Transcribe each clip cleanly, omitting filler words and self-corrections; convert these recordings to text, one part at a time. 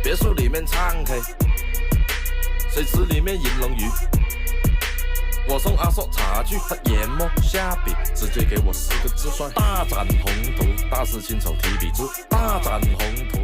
别墅里面唱 K， 水池里面饮冷雨。我送阿硕茶具，他研磨下笔，直接给我4个字算大展宏图。大师亲手提笔字，大展宏图。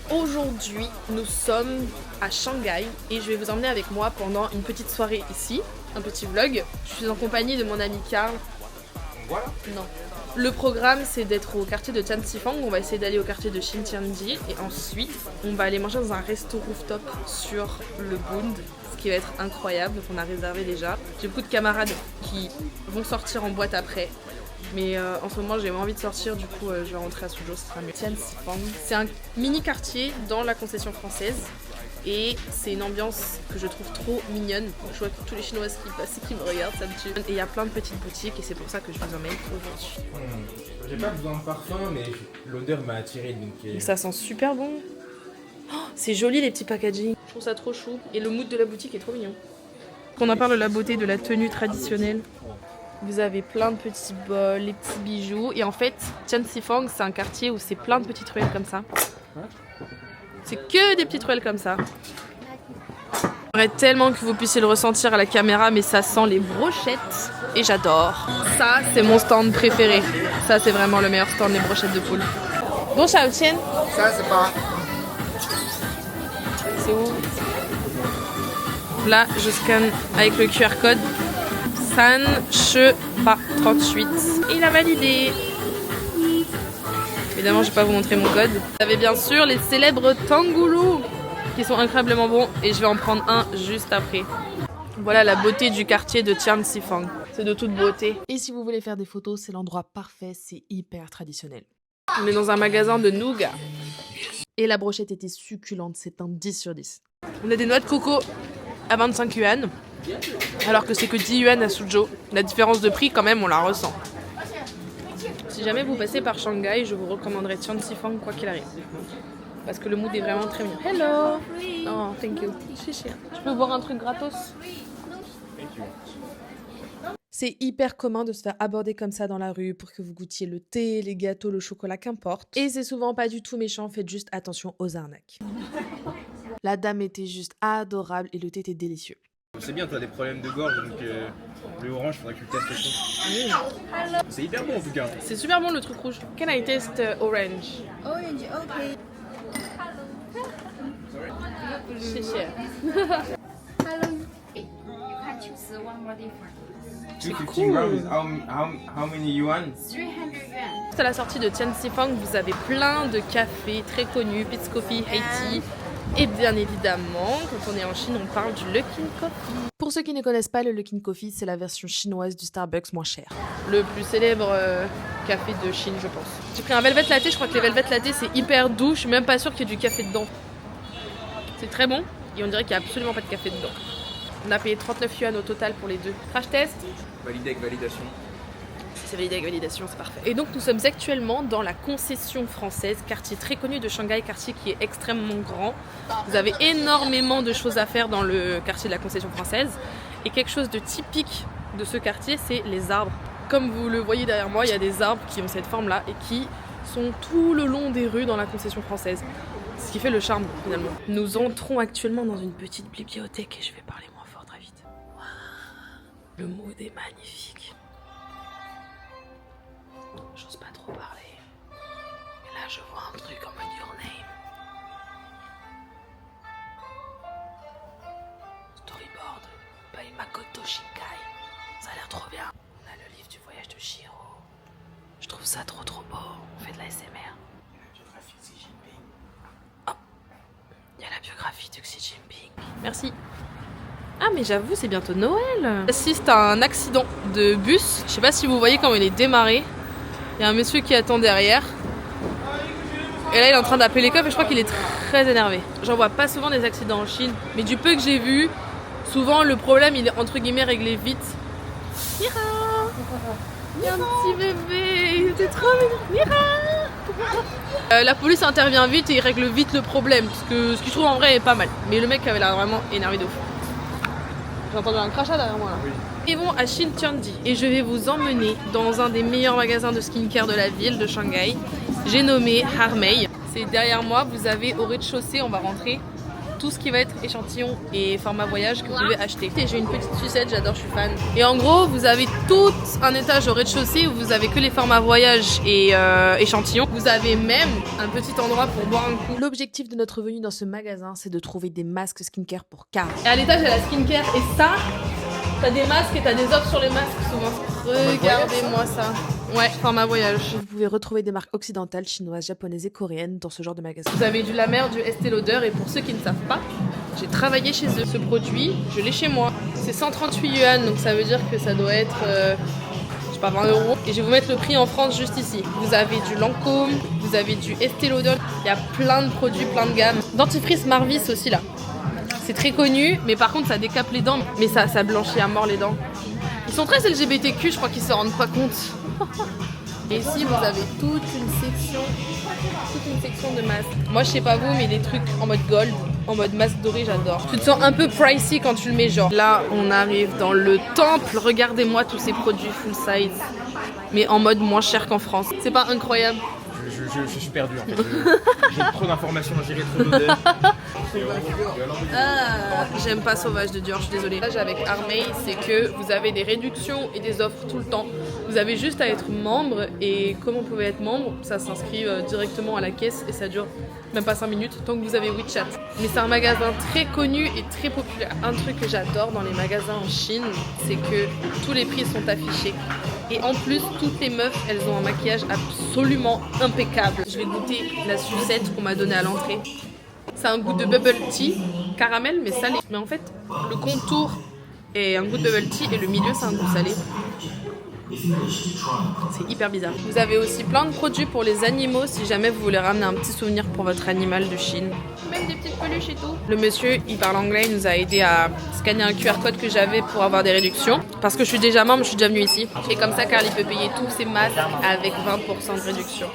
Aujourd'hui, nous sommes à Shanghai et je vais vous emmener avec moi pendant une petite soirée ici, un petit vlog. Je suis en compagnie de mon ami Karl. Voilà. Non. Le programme, c'est d'être au quartier de Tianxifang. On va essayer d'aller au quartier de Xintiandi et ensuite, on va aller manger dans un resto rooftop sur le Bund, ce qui va être incroyable. Donc on a réservé déjà. J'ai beaucoup de camarades qui vont sortir en boîte après. Mais en ce moment j'ai envie de sortir, du coup je vais rentrer à Suzhou, ce sera mieux. Tianxifang, c'est un mini quartier dans la concession française et c'est une ambiance que je trouve trop mignonne. Je vois tous les Chinoises qui passent et qui me regardent, ça me tue. Et il y a plein de petites boutiques et c'est pour ça que je vous emmène aujourd'hui. J'ai pas besoin de parfum mais l'odeur m'a attiré donc... Ça sent super bon. Oh, c'est joli les petits packaging. Je trouve ça trop chou et le mood de la boutique est trop mignon. On en parle de la beauté de la tenue traditionnelle. Vous avez plein de petits bols, les petits bijoux. Et en fait, Tianxifang, c'est un quartier où c'est plein de petites ruelles comme ça. C'est que des petites ruelles comme ça. J'aimerais tellement que vous puissiez le ressentir à la caméra, mais ça sent les brochettes. Et j'adore. Ça, c'est mon stand préféré. Ça, c'est vraiment le meilleur stand, les brochettes de poule. Bon, Xiaoqian. Ça c'est pas... C'est où? Là, je scanne avec le QR code. San Che Ba 38. Et il a validé. Évidemment, je vais pas vous montrer mon code. Vous avez bien sûr les célèbres Tangoulou qui sont incroyablement bons et je vais en prendre un juste après. Voilà la beauté du quartier de Tianxifang. C'est de toute beauté. Et si vous voulez faire des photos, c'est l'endroit parfait, c'est hyper traditionnel. On est dans un magasin de nougat. Et la brochette était succulente, c'est un 10 sur 10. On a des noix de coco à 25 yuan. Alors que c'est que 10 yuan à Suzhou. La différence de prix, quand même, on la ressent. Si jamais vous passez par Shanghai, je vous recommanderais Tianxifang quoi qu'il arrive. Parce que le mood est vraiment très mignon. Hello! Oh, thank you. Je peux boire un truc gratos? C'est hyper commun de se faire aborder comme ça dans la rue pour que vous goûtiez le thé, les gâteaux, le chocolat, qu'importe. Et c'est souvent pas du tout méchant, faites juste attention aux arnaques. La dame était juste adorable et le thé était délicieux. C'est bien, t'as des problèmes de gorge donc le orange faudrait que tu le testes aussi. C'est hyper bon en tout cas. C'est super bon le truc rouge. Can I taste orange? Orange, okay. Hello. You can choose one more different. 215 grams is how many yuan? 300 yuan. À la sortie de Tianxifang, vous avez plein de cafés très connus, Peet's Coffee, Haiti. Et bien évidemment, quand on est en Chine, on parle du Luckin Coffee. Pour ceux qui ne connaissent pas, le Luckin Coffee, c'est la version chinoise du Starbucks moins cher. Le plus célèbre café de Chine, je pense. J'ai pris un Velvet Latte, je crois que les Velvet Latte, c'est hyper doux. Je suis même pas sûre qu'il y ait du café dedans. C'est très bon et on dirait qu'il n'y a absolument pas de café dedans. On a payé 39 yuan au total pour les deux. Crash test. Validé avec validation. C'est validé avec validation, c'est parfait. Et donc nous sommes actuellement dans la concession française, quartier très connu de Shanghai, quartier qui est extrêmement grand. Vous avez énormément de choses à faire dans le quartier de la concession française. Et quelque chose de typique de ce quartier, c'est les arbres. Comme vous le voyez derrière moi, il y a des arbres qui ont cette forme-là et qui sont tout le long des rues dans la concession française. Ce qui fait le charme finalement. Nous entrons actuellement dans une petite bibliothèque et je vais parler moins fort très vite. Wow. Le mood est magnifique. J'ose pas trop parler. Et là, je vois un truc en mode Your Name. Storyboard by Makoto Shinkai. Ça a l'air trop bien. On a le livre du voyage de Shiro. Je trouve ça trop beau. On fait de la SMR. Oh. Il y a la biographie de Xi Jinping. Merci. Ah mais j'avoue, c'est bientôt Noël. J'assiste à un accident de bus. Je sais pas si vous voyez comment il est démarré. Il y a un monsieur qui attend derrière. Et là, il est en train d'appeler les cops et je crois qu'il est très énervé. J'en vois pas souvent des accidents en Chine. Mais du peu que j'ai vu, souvent le problème, il est entre guillemets réglé vite. Mira! Il y a un petit bébé. C'est trop mignon. Mira! La police intervient vite et il règle vite le problème. Parce que ce qu'il trouve en vrai est pas mal. Mais le mec avait l'air vraiment énervé de ouf. J'ai entendu un crachat derrière moi là. Oui. Nous arrivons à Xintiandi et je vais vous emmener dans un des meilleurs magasins de skincare de la ville de Shanghai. j'ai nommé Harmei. C'est derrière moi, vous avez au rez-de-chaussée, on va rentrer tout ce qui va être échantillon et format voyage que vous pouvez acheter. Et j'ai une petite sucette, j'adore, je suis fan. Et en gros, vous avez tout un étage au rez-de-chaussée où vous avez que les formats voyage et échantillons. Vous avez même un petit endroit pour boire un coup. L'objectif de notre venue dans ce magasin, c'est de trouver des masques skincare pour Car. Et à l'étage, il y a la skincare et ça, t'as des masques et t'as des offres sur les masques souvent. Regardez-moi ça. Ouais, format voyage. Vous pouvez retrouver des marques occidentales, chinoises, japonaises et coréennes dans ce genre de magasin. Vous avez du La Mer, du Estée Lauder et pour ceux qui ne savent pas, j'ai travaillé chez eux. Ce produit, je l'ai chez moi. C'est 138 yuan, donc ça veut dire que ça doit être, je sais pas, 20 €. Et je vais vous mettre le prix en France juste ici. Vous avez du Lancôme, vous avez du Estée Lauder. Il y a plein de produits, plein de gammes. Dentifrice Marvis aussi là. C'est très connu, mais par contre ça décape les dents, mais ça blanchit à mort les dents. Ils sont très LGBTQ, je crois qu'ils se rendent pas compte. Et ici vous avez toute une section de masques. Moi je sais pas vous, mais les trucs en mode gold, en mode masque doré, j'adore. Tu te sens un peu pricey quand tu le mets, genre. Là on arrive dans le temple, regardez-moi tous ces produits full size, mais en mode moins cher qu'en France. C'est pas incroyable? Je suis perdu en fait. J'ai trop d'informations à gérer, trop d'odeurs. J'aime pas Sauvage de Dior, je suis désolée. Là, avec Harmei, c'est que vous avez des réductions et des offres tout le temps. Vous avez juste à être membre et comment vous pouvez être membre, ça s'inscrit directement à la caisse et ça dure même pas 5 minutes tant que vous avez WeChat. Mais c'est un magasin très connu et très populaire. Un truc que j'adore dans les magasins en Chine, c'est que tous les prix sont affichés. Et en plus, toutes les meufs, elles ont un maquillage absolument impeccable. Je vais goûter la sucette qu'on m'a donnée à l'entrée. C'est un goût de bubble tea, caramel mais salé. Mais en fait, le contour est un goût de bubble tea et le milieu c'est un goût salé. C'est hyper bizarre. Vous avez aussi plein de produits pour les animaux si jamais vous voulez ramener un petit souvenir pour votre animal de Chine. Même des petites peluches et tout. Le monsieur, il parle anglais, il nous a aidé à scanner un QR code que j'avais pour avoir des réductions. Parce que je suis déjà membre, je suis déjà venue ici. Et comme ça, Carl, il peut payer tous ses masques avec 20% de réduction.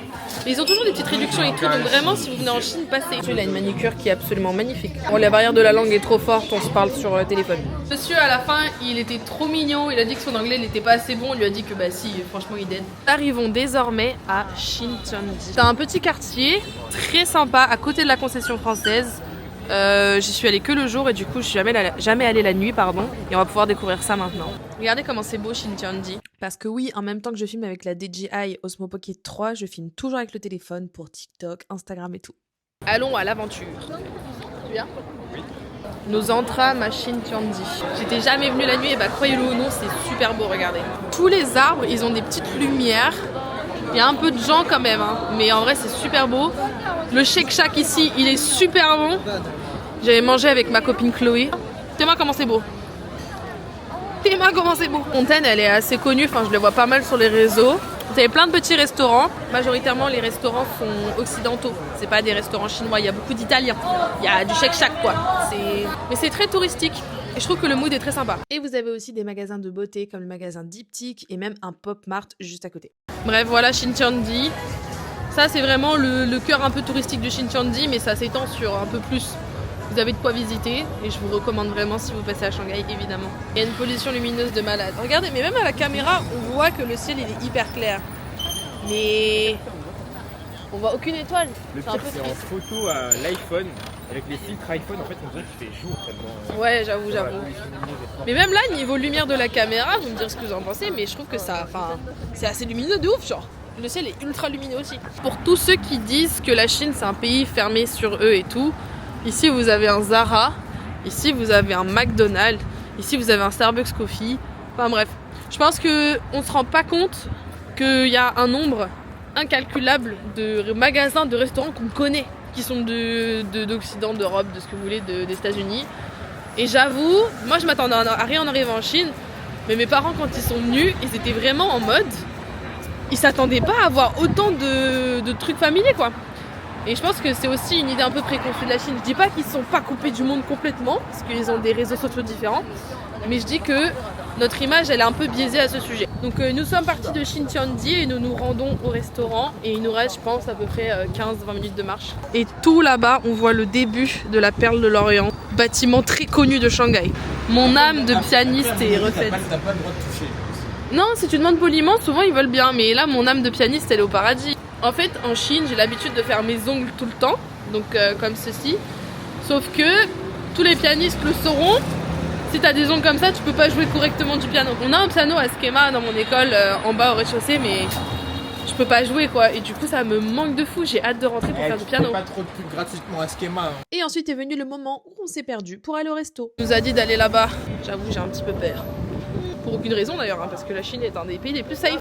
Mais ils ont toujours des petites réductions et tout, donc vraiment, si vous venez en Chine, passez. Il a une manicure qui est absolument magnifique. Bon, la barrière de la langue est trop forte, on se parle sur téléphone. Monsieur, à la fin, il était trop mignon, il a dit que son anglais n'était pas assez bon, on lui a dit que bah si, franchement, il dead. Arrivons désormais à Xintiandi. C'est un petit quartier très sympa à côté de la concession française. J'y suis allée que le jour et du coup je suis jamais allée la nuit, pardon. Et on va pouvoir découvrir ça maintenant. Regardez comment c'est beau Xintiandi. Parce que oui, en même temps que je filme avec la DJI Osmo Pocket 3, je filme toujours avec le téléphone pour TikTok, Instagram et tout. Allons à l'aventure. Tu viens ? Oui. Nous entrâmes à Xintiandi. J'étais jamais venue la nuit et bah croyez-le ou non, c'est super beau, regardez. Tous les arbres, ils ont des petites lumières. Il y a un peu de gens quand même, hein. Mais en vrai c'est super beau. Le Shake Shack ici, il est super bon. J'avais mangé avec ma copine Chloé. Dis-moi comment c'est beau. Dis-moi comment c'est beau. Fontaine, elle est assez connue, enfin je le vois pas mal sur les réseaux. Vous avez plein de petits restaurants. Majoritairement les restaurants sont occidentaux. C'est pas des restaurants chinois, il y a beaucoup d'Italiens. Il y a du Shake Shack quoi. Mais c'est très touristique. Et je trouve que le mood est très sympa. Et vous avez aussi des magasins de beauté comme le magasin Diptyque et même un Pop Mart juste à côté. Bref, voilà Xintiandi. Ça, c'est vraiment le cœur un peu touristique de Xintiandi, mais ça s'étend sur un peu plus. Vous avez de quoi visiter et je vous recommande vraiment si vous passez à Shanghai, évidemment. Il y a une pollution lumineuse de malade. Regardez, mais même à la caméra, on voit que le ciel il est hyper clair. Mais on voit aucune étoile. Le pire, c'est en photo à l'iPhone. Avec les filtres iPhone, en fait, on dirait qu'il fait jour tellement. Ouais, j'avoue. Mais même là, niveau lumière de la caméra, vous me direz ce que vous en pensez, mais je trouve que ça, c'est assez lumineux de ouf, genre. Le ciel est ultra lumineux aussi. Pour tous ceux qui disent que la Chine, c'est un pays fermé sur eux et tout, ici, vous avez un Zara, ici, vous avez un McDonald's, ici, vous avez un Starbucks Coffee. Enfin bref, je pense qu'on ne se rend pas compte qu'il y a un nombre incalculable de magasins, de restaurants qu'on connaît, qui sont d'Occident, d'Europe, de ce que vous voulez, des États-Unis. Et j'avoue, moi je m'attendais à rien en arrivant en Chine, mais mes parents quand ils sont venus, ils étaient vraiment en mode, ils s'attendaient pas à avoir autant de trucs familiers quoi. Et je pense que c'est aussi une idée un peu préconçue de la Chine. Je dis pas qu'ils sont pas coupés du monde complètement, parce qu'ils ont des réseaux sociaux différents, mais je dis que notre image elle est un peu biaisée à ce sujet. Donc nous sommes partis de Xintiandi et nous nous rendons au restaurant et il nous reste je pense à peu près 15-20 minutes de marche. Et tout là-bas on voit le début de la Perle de l'Orient, bâtiment très connu de Shanghai. Mon âme de pianiste est refaite. T'as pas le droit de toucher. Non, si tu demandes poliment, souvent ils veulent bien, mais là mon âme de pianiste elle est au paradis. En fait, en Chine, j'ai l'habitude de faire mes ongles tout le temps, donc comme ceci. Sauf que tous les pianistes le sauront. Si t'as des ongles comme ça, tu peux pas jouer correctement du piano. On a un piano à Skema dans mon école, en bas au rez-de-chaussée, mais je peux pas jouer quoi. Et du coup, ça me manque de fou. J'ai hâte de rentrer pour faire du piano. Pas trop de pub gratuitement à Skema. Hein. Et ensuite est venu le moment où on s'est perdu pour aller au resto. Il nous a dit d'aller là-bas. J'avoue, j'ai un petit peu peur. Pour aucune raison d'ailleurs, hein, parce que la Chine est un des pays les plus safe.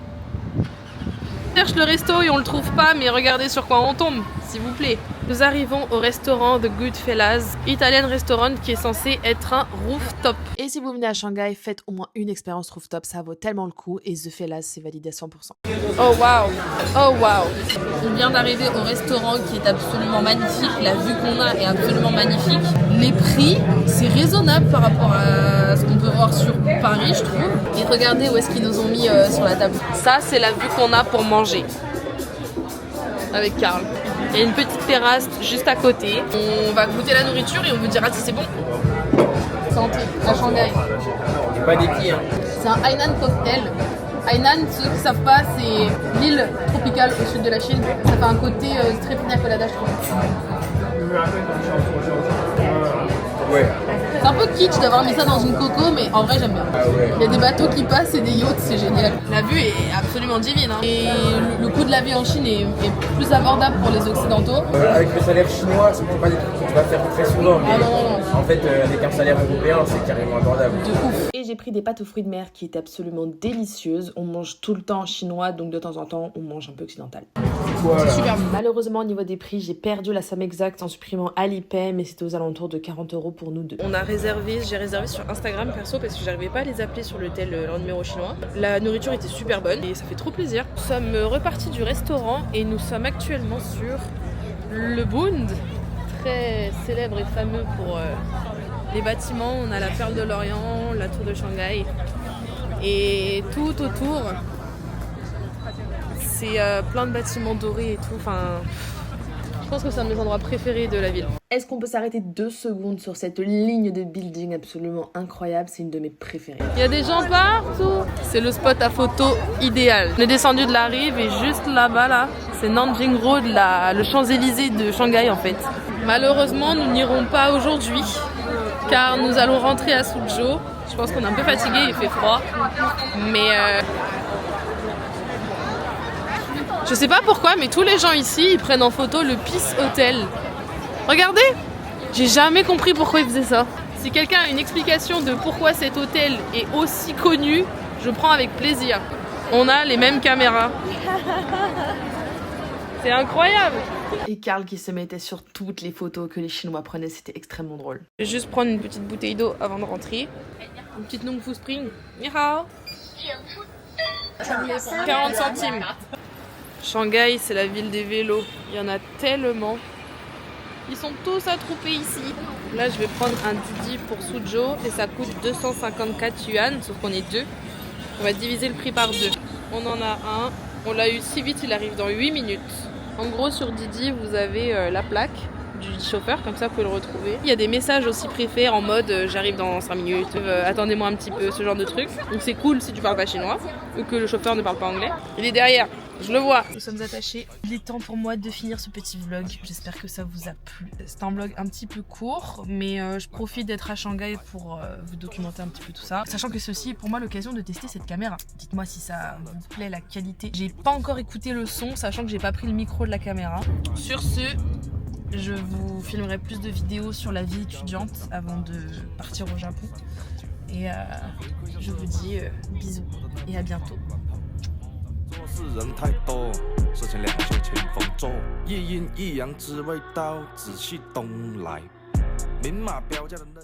On cherche le resto et on le trouve pas, mais regardez sur quoi on tombe, s'il vous plaît. Nous arrivons au restaurant The Goodfellas, Italian restaurant qui est censé être un rooftop. Et si vous venez à Shanghai, faites au moins une expérience rooftop, ça vaut tellement le coup et The Fellas c'est validé à 100%. Oh waouh, oh waouh. On vient d'arriver au restaurant qui est absolument magnifique, la vue qu'on a est absolument magnifique. Les prix, c'est raisonnable par rapport à ce qu'on peut voir sur Paris, je trouve. Et regardez où est-ce qu'ils nous ont mis sur la table. Ça, c'est la vue qu'on a pour manger. Avec Karl. Il y a une petite terrasse juste à côté. On va goûter la nourriture et on vous dira si c'est bon. Santé, à Shanghai. Pas des petits, hein. C'est un Hainan cocktail. Hainan, ceux qui ne savent pas, c'est l'île tropicale au sud de la Chine. Ça fait un côté très pina colada, je trouve. Ouais. C'est un peu kitsch d'avoir mis ça dans une coco, mais en vrai j'aime bien. Ah ouais. Il y a des bateaux qui passent et des yachts, c'est génial. La vue est absolument divine. Hein. Et le coût de la vie en Chine est plus abordable pour les Occidentaux. Avec le salaire chinois, c'est pas des trucs que tu vas faire très souvent. Mais Ah non. en fait, avec un salaire européen, c'est carrément abordable. De ouf. Et j'ai pris des pâtes aux fruits de mer qui étaient absolument délicieuses. On mange tout le temps chinois, donc de temps en temps, on mange un peu occidental. Voilà. C'est super bon. Malheureusement, au niveau des prix, j'ai perdu la somme exacte en supprimant Alipay, mais c'était aux alentours de 40 € pour nous deux. J'ai réservé sur Instagram perso parce que j'arrivais pas à les appeler sur l'hôtel leur numéro chinois. La nourriture était super bonne et ça fait trop plaisir. Nous sommes repartis du restaurant et nous sommes actuellement sur le Bund, très célèbre et fameux pour les bâtiments. On a la Perle de l'Orient, la Tour de Shanghai et tout autour. C'est plein de bâtiments dorés et tout. Enfin, je pense que c'est un de mes endroits préférés de la ville. Est-ce qu'on peut s'arrêter 2 secondes sur cette ligne de building absolument incroyable? C'est une de mes préférées. Il y a des gens partout. C'est le spot à photo idéal. On est descendu de la rive et juste là-bas, là, c'est Nanjing Road, le Champs-Élysées de Shanghai en fait. Malheureusement, nous n'irons pas aujourd'hui car nous allons rentrer à Suzhou. Je pense qu'on est un peu fatigué, il fait froid. Mais je sais pas pourquoi, mais tous les gens ici, ils prennent en photo le Peace Hotel. Regardez! J'ai jamais compris pourquoi ils faisaient ça. Si quelqu'un a une explication de pourquoi cet hôtel est aussi connu, je prends avec plaisir. On a les mêmes caméras. C'est incroyable! Et Karl qui se mettait sur toutes les photos que les Chinois prenaient, c'était extrêmement drôle. Je vais juste prendre une petite bouteille d'eau avant de rentrer. Une petite Nong Fu Spring. Ni hao! 40 centimes. Shanghai, c'est la ville des vélos. Il y en a tellement. Ils sont tous attroupés ici. Là, je vais prendre un Didi pour Suzhou et ça coûte 254 yuan, sauf qu'on est deux. On va diviser le prix par 2. On en a un. On l'a eu si vite, il arrive dans 8 minutes. En gros, sur Didi, vous avez la plaque du chauffeur, comme ça vous pouvez le retrouver. Il y a des messages aussi préfets en mode j'arrive dans 5 minutes, attendez-moi un petit peu, ce genre de truc. Donc c'est cool si tu parles pas chinois ou que le chauffeur ne parle pas anglais. Il est derrière. Je le vois. Nous sommes attachés. Il est temps pour moi de finir ce petit vlog. J'espère que ça vous a plu. C'est un vlog un petit peu court, mais je profite d'être à Shanghai pour vous documenter un petit peu tout ça. Sachant que ceci est pour moi l'occasion de tester cette caméra. Dites-moi si ça vous plaît, la qualité. J'ai pas encore écouté le son, sachant que j'ai pas pris le micro de la caméra. Sur ce, je vous filmerai plus de vidéos sur la vie étudiante avant de partir au Japon. Et je vous dis bisous et à bientôt. 做事人太多，事情两袖清风做，一阴一阳之谓道，仔细东来，明码标价的那。